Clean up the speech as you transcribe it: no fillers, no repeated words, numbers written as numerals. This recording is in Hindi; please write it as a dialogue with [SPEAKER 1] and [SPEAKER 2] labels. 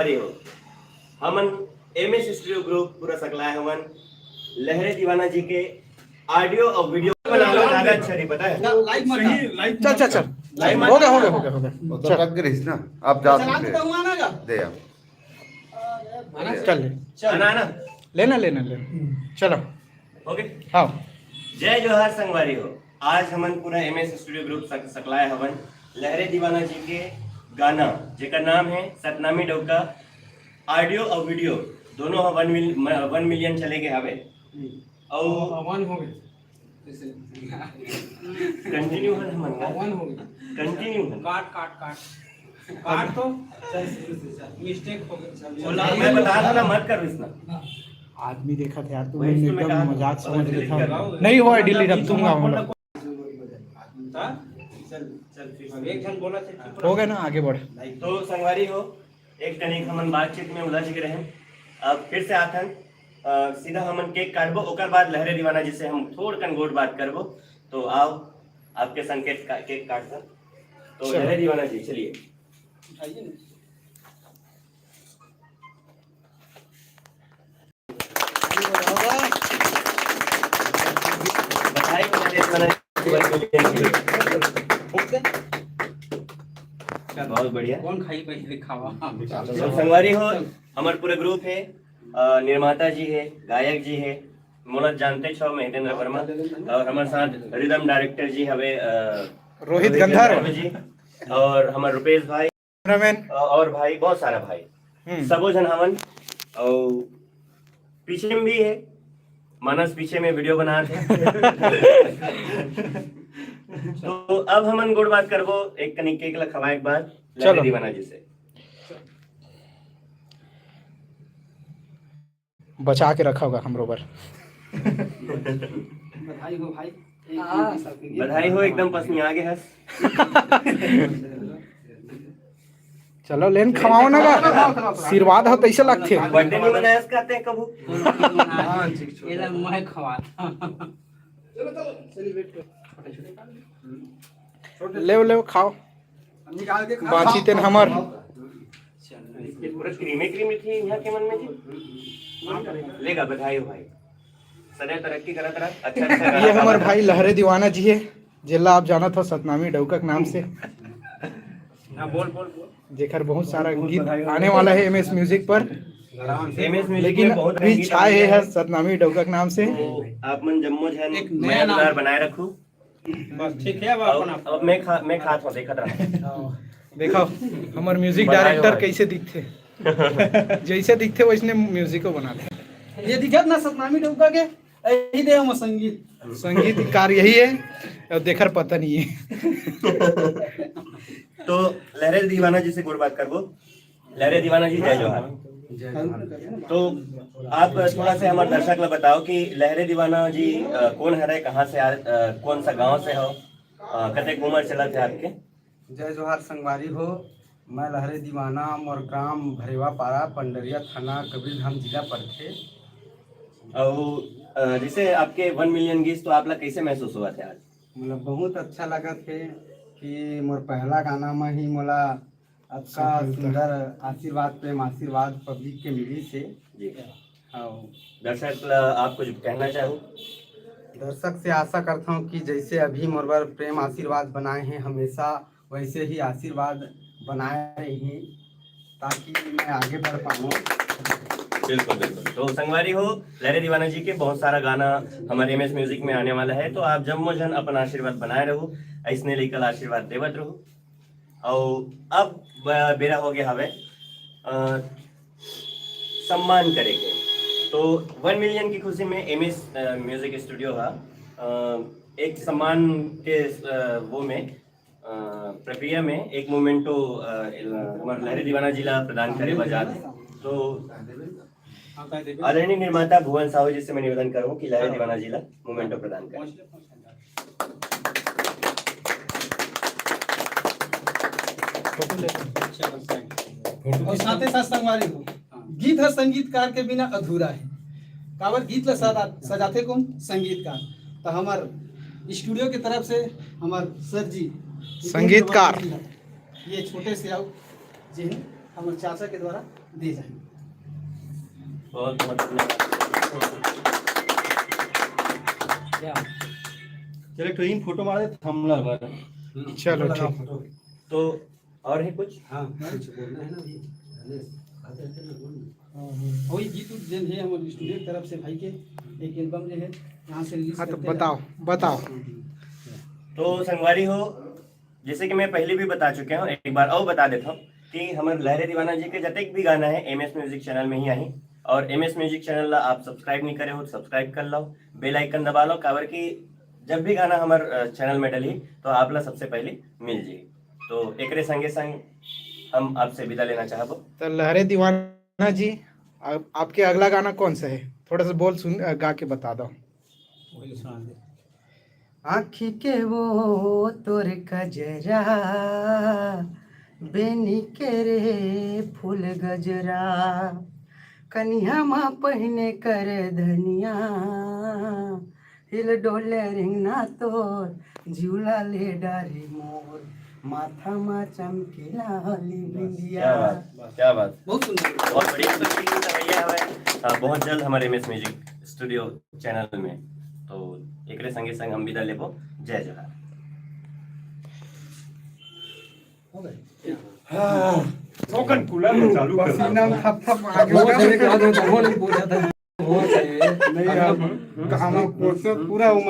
[SPEAKER 1] अरे हो हमन एमएस स्टूडियो ग्रुप पूरा सकलाए हमन लहरे दीवाना जी के ऑडियो और वीडियो बना लो ज्यादा अच्छा नहीं पता है
[SPEAKER 2] चल चल चल हो गया हो गया हो गया हो गया
[SPEAKER 3] तो लग गई ना आप जा सकते हैं दे आप
[SPEAKER 2] चल
[SPEAKER 1] ना ना
[SPEAKER 2] लेना लेना लेना चलो
[SPEAKER 1] ओके
[SPEAKER 2] हाँ
[SPEAKER 1] जय जोहार संगवारी हो। आज हमन पूरा एमएस स्टूडियो ग्रुप सकलाए हवन लहरे दीवाना जी के गाना जेकर नाम है सतनामी डोका ऑडियो और वीडियो दोनों 1 मिलियन चले गए हवे और कंटिन्यू है हमन कंटिन्यू
[SPEAKER 4] काट तो मिस्टेक हो गया।
[SPEAKER 1] मैं बता रहा था मत कर इसना
[SPEAKER 2] आदमी देखा था यार तू एकदम मजाक समझ रहा था नहीं हुआ डिलीट अब तुम गाओ
[SPEAKER 4] एक जन बोला
[SPEAKER 2] हो गया ना आगे बढ़।
[SPEAKER 1] तो संगवारी हो एक तनिक हमन बातचीत में उलझ के रहे अब फिर से आथन सीधा हमन केक काटबो ओकर बाद लहरे दीवाना जी से हम थोड़ कन गोट बात करबो तो आओ आपके संकेत केक काट कर तो लहरे दीवाना जी चलिए बधाई को बहुत बढ़िया
[SPEAKER 4] कौन खाई पहले खावा
[SPEAKER 1] तो संगवारी हो हमारे पूरे ग्रुप है निर्माता जी है गायक जी है मोनत जानते छो महेंद्र वर्मा और हमारे साथ रिदम डायरेक्टर जी हवे
[SPEAKER 2] रोहित गंधार
[SPEAKER 1] जी और हमारे रुपेश भाई और भाई बहुत सारा भाई सबो जन हवन और पीछे में भी है मानस पीछे में वीडियो बना थे तो अब हमन गुड़ बात करबो एक कनिक केक ला खवाए के बाद लहरे दीवाना जी से
[SPEAKER 2] बचा के रखा होगा हमरो पर
[SPEAKER 4] बधाई हो भाई
[SPEAKER 1] बधाई हो एकदम पसंद आगे हंस
[SPEAKER 2] चलो लेन खवाओ ना का आशीर्वाद हो तैसे लगते
[SPEAKER 1] बर्थडे नहीं मनाया करते हैं कबू
[SPEAKER 4] ये मैं खवा
[SPEAKER 2] ले ले खाओ बाची तेन हमर
[SPEAKER 1] पूरा क्रीमी थी यहाँ के मन में जी लेगा बधाई हो भाई सदैव तरक्की करत रह अच्छा
[SPEAKER 2] ये हमारे भाई लहरे दीवाना जी है जिला आप जाना था सतनामी डोका के नाम से
[SPEAKER 1] बोल
[SPEAKER 2] जेकर बहुत सारा गीत आने वाला है एमएस म्यूजिक पर लेकिन अभी छाए है सतनामी डोका के नाम से
[SPEAKER 1] आप मन जम्मो जन एक नया नाम बनाए रखू
[SPEAKER 4] बस ठीक है
[SPEAKER 1] अब मैं खात हूं देखत रहा
[SPEAKER 2] देखो हमार म्यूजिक डायरेक्टर कैसे दिखते जैसे दिखते वैसने म्यूजिक को बनाते
[SPEAKER 4] ये दिखत ना सतनामी डोका के यही दे हम
[SPEAKER 2] संगीतकार यही है और देखकर पता नहीं है
[SPEAKER 1] तो लहरे दीवाना जी से गुड़ बात करबो लहरे दीवाना जी जय जोहार तो आप थोड़ा से हमारे दर्शक ला बताओ कि लहरे दीवाना जी कौन है कहाँ से कौन सा गांव से हो कते उम्र चला थे आपके
[SPEAKER 5] जय जोहार संगवारी हो मैं लहरे दीवाना मोर ग्राम भरेवा पारा पंडरिया थाना कबीरधाम जिला पर थे
[SPEAKER 1] और जैसे आपके 1 मिलियन गीत तो आप लोग कैसे महसूस हुआ थे आज
[SPEAKER 5] मतलब बहुत अच्छा लगा थे कि मोर पहला गाना में ही मोला अच्छा सुंदर आशीर्वाद प्रेम आशीर्वाद पब्लिक के मिली से
[SPEAKER 1] जी
[SPEAKER 5] हाँ
[SPEAKER 1] दर्शक आप कुछ कहना चाहो
[SPEAKER 5] दर्शक से आशा करता हूँ कि जैसे अभी मोर पर प्रेम आशीर्वाद बनाए हैं हमेशा वैसे ही आशीर्वाद बनाए रहिए ताकि मैं आगे बढ़ पाऊँ।
[SPEAKER 1] बिल्कुल बिल्कुल तो संगवारी हो लहरे दीवाना जी के बहुत सारा गाना हमारे एमएस म्यूजिक में आने वाला है तो आप जम्मो जन अपन आशीर्वाद बनाए रहो ऐसने लेकर आशीर्वाद देवत रहो और अब बेरा हो गया हवे सम्मान करेंगे तो 1 मिलियन की खुशी में एमएस म्यूजिक स्टूडियो का एक सम्मान के वो में प्रक्रिया में एक मोमेंटो हमारे लहरे दीवाना जिला प्रदान करे बजात तो आदरणीय निर्माता भुवन साहू जी से मैं निवेदन करूं कि लहरे दीवाना जिला मोमेंटो प्रदान करें
[SPEAKER 4] और साथ ही साथ संगवारी हो गीत है संगीतकार के बिना अधूरा है काबर गीत ला सजाते कौन संगीतकार तो हमार स्टूडियो की तरफ से हमार सर जी
[SPEAKER 2] संगीतकार
[SPEAKER 4] ये छोटे से आओ जी हमारे चाचा के द्वारा दे जाएंगे।
[SPEAKER 1] बहुत बहुत धन्यवाद।
[SPEAKER 6] चलो ट्रेन फोटो मारे थमला बार
[SPEAKER 2] चलो ठीक।
[SPEAKER 1] तो और है कुछ?
[SPEAKER 4] वही गीत उत जेन है हमारे स्टूडियो की तरफ से भाई के एक एल्बम जो है यहाँ से रिलीज
[SPEAKER 2] हाँ तो
[SPEAKER 4] करते हैं।
[SPEAKER 2] बताओ बताओ।
[SPEAKER 1] तो संगवारी हो, जैसे कि मैं पहले भी बता चुके हूँ, एक बार और बता देता हूँ कि हमारे लहरे दीवाना जी के जतेक भी गाना है एमएस म्यूजिक चैनल में ही आई। और एमएस म्यूजिक चैनल ला आप सब्सक्राइब नहीं करे हो, सब्सक्राइब कर लो, बेल आइकन दबा लो, काबर की जब भी गाना हमारे चैनल में डली तो आप ला सबसे पहले मिल जाए। तो एकरे संगे संग हम आपसे विदा लेना चाहबो।
[SPEAKER 2] तो लहरे दीवाना जी, आपके अगला गाना कौन सा है? थोड़ा सा बोल सुन गा के बता दो।
[SPEAKER 5] आँखी के वो तोर कजरा बेनी के रे फूल गजरा कन्या माँ पहने कर धनिया हिल डोले रिंगना तोर झूला ले डारी मोर माथा मा चमकीला हली बिंदिया।
[SPEAKER 1] क्या बात, क्या बात,
[SPEAKER 4] बहुत सुंदर।
[SPEAKER 1] बहुत बढ़िया रवैया है। बहुत जल्द हमारे एमएस म्यूजिक स्टूडियो चैनल में। तो एकरे संगे संग हम विदा लेबो। जय जोहार।
[SPEAKER 4] हो गए।
[SPEAKER 2] पसीना में थप-थप आ गया।
[SPEAKER 4] नहीं, हम पूरा